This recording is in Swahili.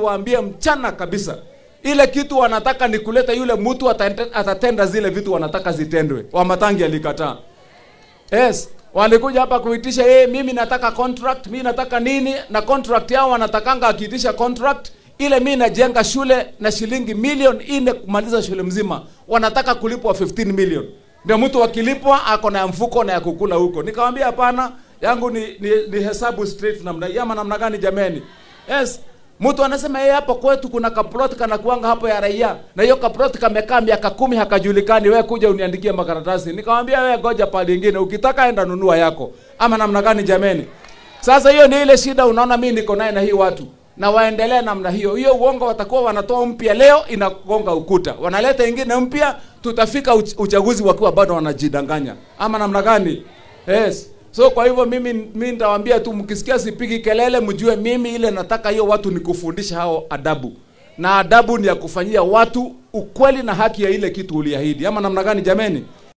Waambie mchana kabisa. Ile kitu wanataka ni kuleta yule mtu atatenda zile vitu wanataka zitendwe. Wamatangi alikataa. Yes, walikuja hapa kuitisha mimi nataka contract, mimi nataka nini, na contract yao wanatakanga akiitisha contract ile mimi najenga shule na shilingi milioni 4 kumaliza shule mzima. Wanataka kulipwa 15 million. Ndio mtu wakilipwa ako na mfuko na ya kukula huko. Nikamwambia hapana, yangu ni hesabu straight namna. Yama namna gani jameni? Yes. Mtu anasema hapo kwetu kuna kaplot kana kuanga hapo ya raia. Na hiyo kaplot kamekaa miaka 10 hakajulikani, wewe kuja uniandikie makaratasi. Nikamwambia wewe ngoja pale nyingine, ukitaka enda nunua yako. Ama namna gani jameni? Sasa hiyo ni ile shida unaona mimi niko naye na hii watu. Na waendelee namna hiyo. Hiyo uongo watakuwa wanatoa mpya leo inagonga ukuta. Wanaleta ingine mpya, tutafika uchaguzi wakiwa bado wanajidanganya. Ama namna gani? Yes. So kwa hivyo mimi nitawaambia tu mkisikia sipigi kelele mjue mimi ile nataka hiyo watu ni kufundisha hao adabu. Na adabu ni ya kufanyia watu ukweli na haki ya ile kitu uliahidi. Ama namna gani jameni?